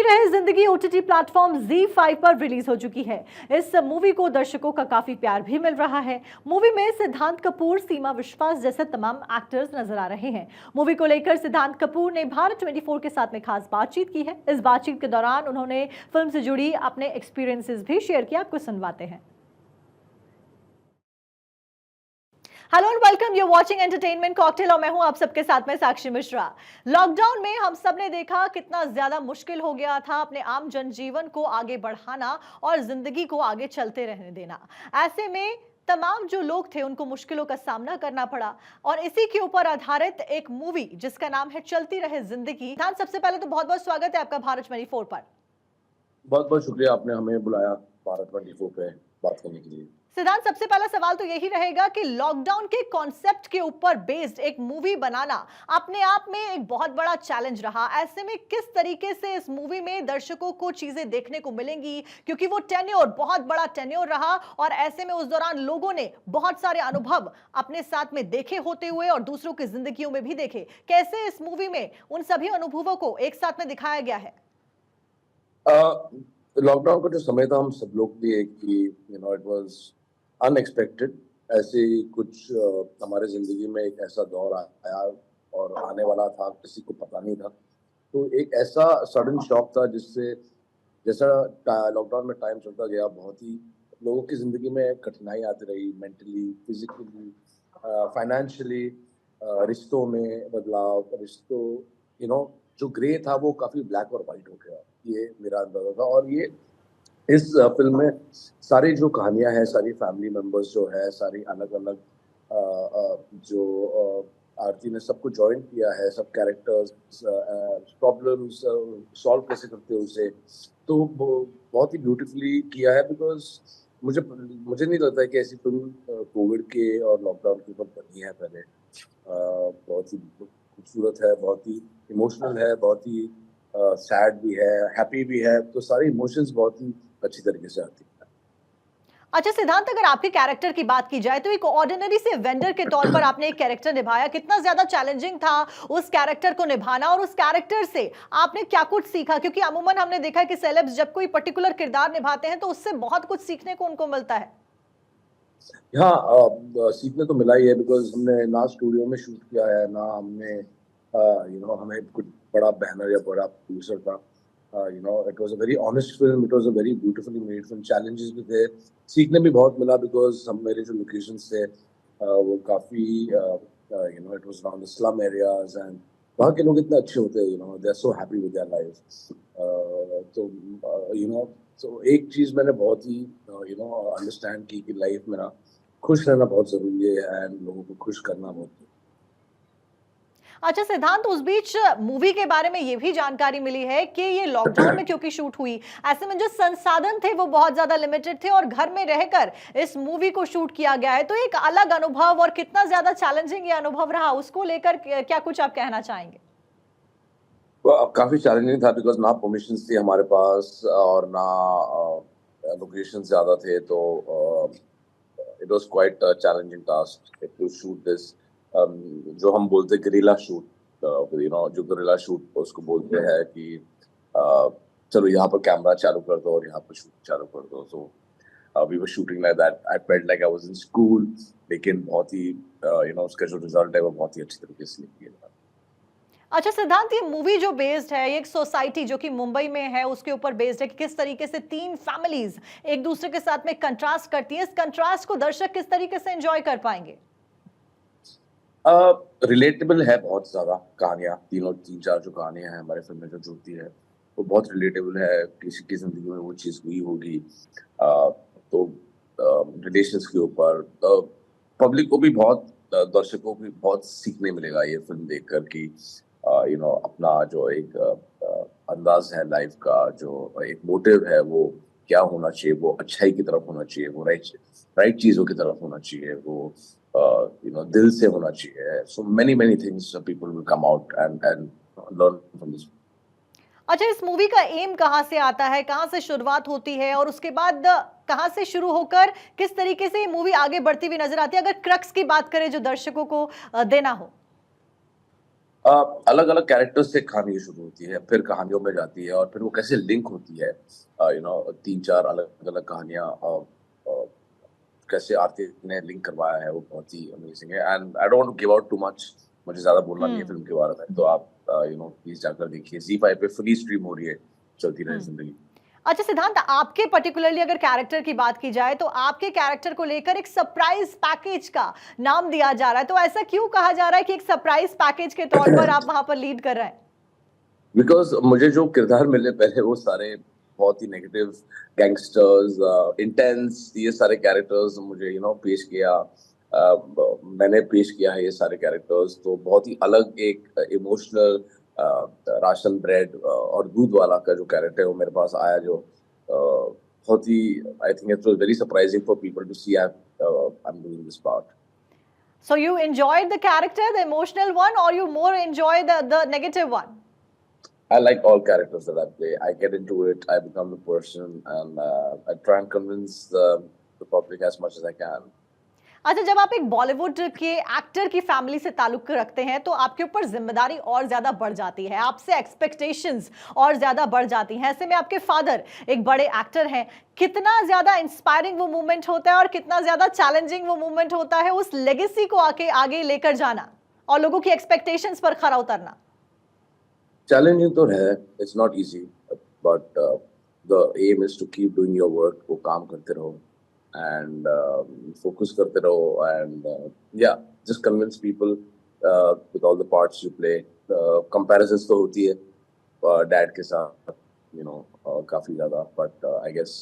रहे जिंदगी OTT platform ZEE5 पर रिलीज हो चुकी है। इस मूवी को दर्शकों का काफी प्यार भी मिल रहा है। मूवी में सिद्धांत कपूर, सीमा विश्वास जैसे तमाम एक्टर्स नजर आ रहे हैं। मूवी को लेकर सिद्धांत कपूर ने भारत 24 के साथ में खास बातचीत की है। इस बातचीत के दौरान उन्होंने फिल्म से जुड़ी अपने एक्सपीरियंसेस भी शेयर किया। आपको सुनवाते हैं। Hello and welcome, you watching entertainment cocktail और मैं हूं आप सबके साथ में साक्षी मिश्रा। लॉकडाउन में हम सब ने देखा कितना ज्यादा मुश्किल हो गया था अपने आम जनजीवन को आगे बढ़ाना और जिंदगी को आगे चलते रहने देना। ऐसे में तमाम जो लोग थे उनको मुश्किलों का सामना करना पड़ा और इसी के ऊपर आधारित एक मूवी जिसका नाम है चलती रहे जिंदगी। सबसे पहले तो बहुत बहुत स्वागत है आपका भारत 24 पर। बहुत बहुत शुक्रिया, आपने हमें बुलाया भारत 24 पे बात करने के लिए। सिद्धांत, सबसे पहला सवाल तो यही रहेगा कि लॉकडाउन के कॉन्सेप्ट के ऊपर बेस्ड एक मूवी बनाना अपने आप में एक बहुत बड़ा चैलेंज रहा। ऐसे में किस तरीके से इस मूवी में दर्शकों को चीजें देखने को मिलेंगी, क्योंकि वो टेन्योर बहुत बड़ा टेन्योर रहा और ऐसे में उस दौरान लोगों ने बहुत सारे अनुभव अपने साथ में देखे होते हुए और दूसरों की जिंदगियों में भी देखे। कैसे इस मूवी में उन सभी अनुभवों को एक साथ में दिखाया गया है? लॉकडाउन का जो समय था, हम सब लोग भी एक कि इट वाज अनएक्सपेक्टेड। ऐसे ही कुछ हमारे जिंदगी में एक ऐसा दौर आया और आने वाला था, किसी को पता नहीं था। तो एक ऐसा सडन शॉक था जिससे जैसा लॉकडाउन में टाइम चलता गया, बहुत ही लोगों की जिंदगी में कठिनाई आती रही, मेंटली, फिजिकली, फाइनेंशियली, रिश्तों में बदलाव, रिश्तों जो ग्रे था वो काफी ब्लैक और वाइट हो गया। ये मेरा अंदाजा था। और ये इस फिल्म में सारी जो कहानियां हैं, सारी फैमिली मेंबर्स जो है, सारी अलग अलग जो आरती ने सबको ज्वाइन किया है, सब कैरेक्टर्स प्रॉब्लम्स सॉल्व कैसे करते हैं उसे, तो वो बहुत ही ब्यूटीफुली किया है। बिकॉज मुझे नहीं लगता है कि ऐसी फिल्म कोविड के और लॉकडाउन के ऊपर बनी है पहले। बहुत ही खूबसूरत है, बहुत ही इमोशनल है, बहुत ही सैड भी है, हैप्पी भी है। तो सारे इमोशंस बहुत ही अच्छी तरीके से आती है। अच्छा सिद्धांत, अगर आपके कैरेक्टर की बात की जाए तो एक ऑर्डिनरी से वेंडर के तौर पर आपने एक कैरेक्टर निभाया। कितना ज्यादा चैलेंजिंग था उस कैरेक्टर को निभाना और उस कैरेक्टर से आपने क्या कुछ सीखा? क्योंकि अमूमन हमने देखा है कि सेलेब्स जब कोई पर्टिकुलर किरदार निभाते हैं तो उससे बहुत कुछ सीखने को उनको मिलता है। हाँ, सीखने तो मिला ही है। बिकॉज हमने ना स्टूडियो में शूट किया है, ना हमने हमें कुछ बड़ा बैनर या बड़ा प्रोड्यूसर था। It was a very honest film, it was a very beautifully made film. Challenges भी थे, सीखने भी बहुत मिला। बिकॉज हम मेरे जो लोकेशंस थे वो काफ़ी it was around the slum areas, and वहाँ के लोग इतने अच्छे होते हैं, they are so happy with their life. तो तो एक चीज़ मैंने बहुत ही अंडरस्टैंड की कि लाइफ में ना खुश रहना बहुत ज़रूरी है, एंड लोगों को खुश करना बहुत ज़रूरी है। अच्छा सिद्धांत, उस बीच मूवी के बारे में ये भी जानकारी मिली है कि ये लॉकडाउन में क्योंकि शूट हुई, ऐसे में जो संसाधन थे वो बहुत ज्यादा लिमिटेड थे और घर में रहकर इस मूवी को शूट किया गया है। तो एक अलग अनुभव और कितना ज्यादा चैलेंजिंग ये अनुभव रहा, उसको लेकर क्या कुछ आप कहना चाहेंगे? काफ़ी चैलेंजिंग था। बिकॉज ना परमिशन थी हमारे पास और ना लोकेशन ज़्यादा थे। तो it was quite challenging task to shoot this, जो हम बोलते गिरिला शूट। जो गिरिला शूट उसको बोलते हैं कि चलो यहाँ पर कैमरा चालू कर दो और यहाँ पर शूट चालू कर दो। So we were shooting like that. I felt like I was in school. लेकिन बहुत ही उसका जो रिजल्ट है वो बहुत ही अच्छी तरीके से निकल गया। अच्छा सिद्धांत, ये मूवी जो बेस्ड है, ये एक सोसाइटी जो कि मुंबई में है उसके ऊपर बेस्ड है कि किस तरीके से तीन फैमिलीज एक दूसरे के साथ में कंट्रास्ट करती है। इस कंट्रास्ट को दर्शक किस तरीके से एंजॉय कर पाएंगे? रिलेटेबल है बहुत ज़्यादा कहानियाँ। तीन चार जो कहानियाँ हैं हमारे फिल्म में जो जुड़ती है वो बहुत रिलेटेबल है। किसी की ज़िंदगी में वो चीज़ हुई होगी। तो रिलेशंस के ऊपर पब्लिक को भी बहुत, दर्शकों को भी बहुत सीखने मिलेगा ये फिल्म देखकर कि अपना जो एक अंदाज है लाइफ का, जो एक मोटिव है वो क्या होना चाहिए। वो अच्छाई की तरफ होना चाहिए, वो राइट चीज़ों की तरफ होना चाहिए, वो दिल से होना चाहिए। सो many things people will come out and learn from this. अच्छा, इस मूवी का एम कहाँ से आता है, कहाँ से शुरुआत होती है और उसके बाद कहाँ से शुरू होकर किस तरीके से ये मूवी आगे बढ़ती हुई नजर आती है, अगर क्रक्स की बात करें जो दर्शकों को देना हो? अलग अलग कैरेक्टर्स से कहानी शुरू होती है, फिर कहानियों में जाती है और फिर वो कैसे लिंक होती है, तीन चार अलग अलग कहानियां कैसे आरती ने लिंक करवाया है, वो बहुत ही अमेजिंग है। And I don't give out too much, मुझे ज्यादा बोलना नहीं है फिल्म के बारे में, तो आप प्लीज जाकर देखिए। ZEE5 पे फ्री स्ट्रीम हो रही है चलती रहे जिंदगी। अच्छा सिद्धांत, आपके पर्टिकुलरली अगर कैरेक्टर की बात की जाए तो आपके कैरेक्टर को लेकर एक सरप्राइज पैकेज का नाम दिया जा रहा है, तो ऐसा क्यों कहा जा रहा है कि एक सरप्राइज पैकेज के तौर पर आप वहां पर लीड कर रहे हैं? बिकॉज मुझे जो किरदार मिले पहले वो सारे बहुत ही नेगेटिव, गैंगस्टर्स, इंटेंस, ये सारे कैरेक्टर्स मुझे पेश किया। मैंने पेश किया है ये सारे कैरेक्टर्स, तो बहुत ही अलग एक इमोशनल राशन ब्रेड और दूध वाला का जो कैरेक्टर है वो मेरे पास आया, जो बहुत ही, I think it was very surprising for people to see I am doing this part. So you enjoyed the character, the emotional one, or you more enjoy the negative one? I like all characters that I play. I get into it, I become the person, and I try and convince the public as much as I can. अच्छा, जब आप एक बॉलीवुड के actor की family से ताल्लुक रखते हैं तो आपके ऊपर जिम्मेदारी और ज्यादा बढ़ जाती है, आपसे एक्सपेक्टेशंस और ज्यादा बढ़ जाती हैं। ऐसे में आपके फादर एक बड़े एक्टर हैं, कितना ज्यादा इंस्पायरिंग वो मूवमेंट होता है और कितना ज्यादा चैलेंजिंग वो मूवमेंट होता है उस लेगेसी को आगे लेकर जाना और लोगों की एक्सपेक्टेशंस पर खरा उतरना। चैलेंजिंग तो है, it's not easy, but the aim is to keep doing your work, वो काम करते रहो एंड फोकस करते रहो एंड या just convince people with all the parts you play. Comparisons तो होती है डैड के साथ, काफी ज्यादा, बट आई गेस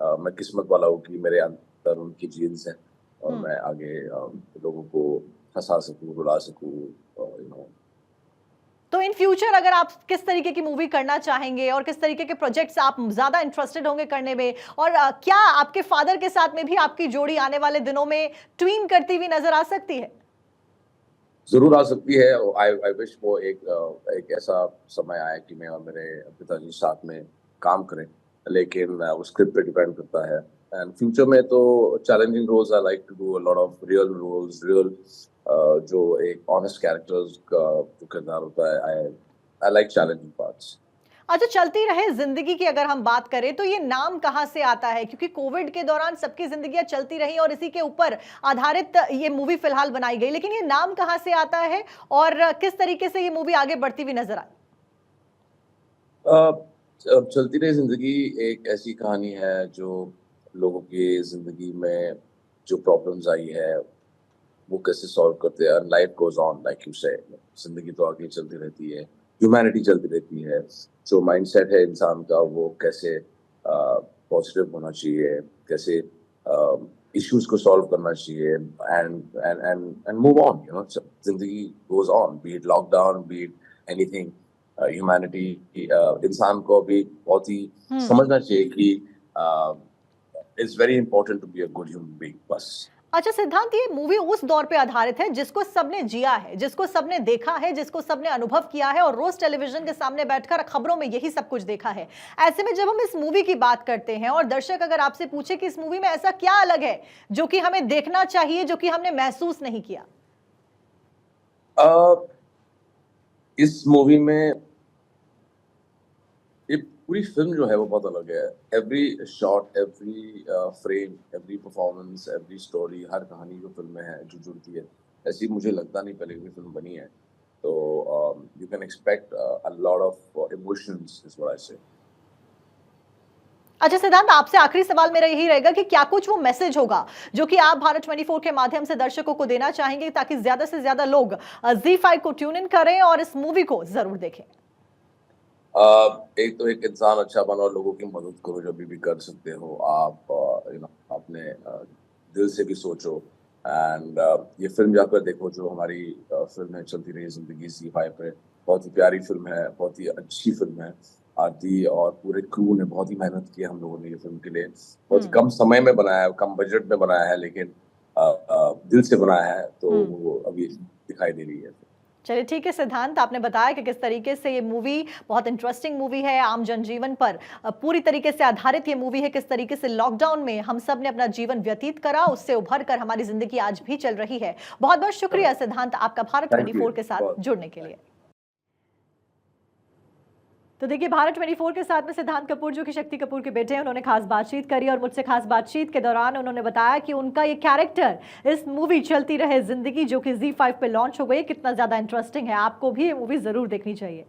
मैं किस्मत वाला हूँ कि मेरे अंदर उनकी जीन्स हैं और मैं आगे लोगों को हंसा सकूँ, रुला सकूँ। तो इन फ्यूचर अगर आप किस तरीके की मूवी करना चाहेंगे और किस तरीके के प्रोजेक्ट्स आप ज्यादा इंटरेस्टेड होंगे करने में, और क्या आपके फादर के साथ में भी आपकी जोड़ी आने वाले दिनों में ट्वीन करती हुई नजर आ सकती है? जरूर आ सकती है। आई विश वो एक ऐसा समय आए कि मैं और मेरे पिताजी साथ में काम करें, लेकिन वो स्क्रिप्ट पे डिपेंड करता है। एंड फ्यूचर में तो challenging roles, I like to do a lot of real roles, real जो एक ऑनेस्ट कैरेक्टर्स का जो किरदार होता है। I like challenging parts. अच्छा, चलती रहे जिंदगी की अगर हम बात करें तो ये नाम कहां से आता है? क्योंकि कोविड के दौरान सबकी जिंदगियां चलती रही और इसी के ऊपर आधारित ये मूवी फिलहाल बनाई गई, लेकिन ये नाम कहां से आता है और किस तरीके से ये मूवी आगे बढ़ती हुई नजर आई? चलती रही जिंदगी एक ऐसी कहानी है जो लोगों की जिंदगी में जो प्रॉब्लम्स आई है वो कैसे सॉल्व करते हैं। Life goes on, like you से, जिंदगी तो आगे चलती रहती है, ह्यूमैनिटी चलती रहती है। जो माइंडसेट है इंसान का वो कैसे पॉजिटिव होना चाहिए, कैसे इश्यूज को सॉल्व करना चाहिए एंड एंड मूव ऑन। जिंदगी goes on, be it lockdown, be it anything. Humanity, इंसान को अभी बहुत ही समझना चाहिए कि it's very important to be a good human being, बस। अच्छा सिद्धांत, ये मूवी उस दौर पे आधारित है जिसको सबने जिया है, जिसको सबने देखा है, जिसको सबने अनुभव किया है और रोज टेलीविजन के सामने बैठकर खबरों में यही सब कुछ देखा है। ऐसे में जब हम इस मूवी की बात करते हैं और दर्शक अगर आपसे पूछे कि इस मूवी में ऐसा क्या अलग है जो कि हमें देखना चाहिए, जो कि हमने महसूस नहीं किया? इस मूवी में ये पूरी फिल्म जो है वो बहुत अलग है। Every shot, every frame, every performance, every story, हर कहानी जो फिल्म में है जो जुड़ती है, ऐसी मुझे लगता नहीं पहले कोई फिल्म बनी है। तो you can expect a lot of emotions is what I से। अच्छा सिद्धांत, आपसे आखिरी सवाल मेरा यही रहेगा कि क्या कुछ वो मैसेज होगा जो कि आप भारत 24 के माध्यम से दर्शकों को देना चाहेंगे ताकि ज्यादा से ज्यादा लोग ZEE5 को ट्यून इन करें और इस मूवी को जरूर देखें? एक तो एक इंसान अच्छा बनो और लोगों की मदद करो, जब भी कर सकते हो आप। अपने दिल से भी सोचो एंड ये फिल्म जाकर देखो, जो हमारी फिल्म है चलती रही जिंदगी ZEE5 पे। बहुत ही प्यारी फिल्म है, बहुत ही अच्छी फिल्म है। आरती और पूरे क्रू ने बहुत ही मेहनत की है हम लोगों ने ये फिल्म के लिए। बहुत ही कम समय में बनाया है, कम बजट में बनाया है, लेकिन दिल से बनाया है, तो वो अभी दिखाई दे रही है। चलिए ठीक है सिद्धांत, आपने बताया कि किस तरीके से ये मूवी बहुत इंटरेस्टिंग मूवी है, आम जनजीवन पर पूरी तरीके से आधारित ये मूवी है। किस तरीके से लॉकडाउन में हम सब ने अपना जीवन व्यतीत करा, उससे उभर कर हमारी जिंदगी आज भी चल रही है। बहुत बहुत शुक्रिया सिद्धांत आपका भारत 24 के साथ जुड़ने के लिए। तो देखिए, भारत 24 के साथ में सिद्धांत कपूर जो कि शक्ति कपूर के बेटे हैं, उन्होंने खास बातचीत करी और मुझसे खास बातचीत के दौरान उन्होंने बताया कि उनका ये कैरेक्टर इस मूवी चलती रहे जिंदगी जो कि ZEE5 पे लॉन्च हो गई कितना ज्यादा इंटरेस्टिंग है। आपको भी ये मूवी जरूर देखनी चाहिए।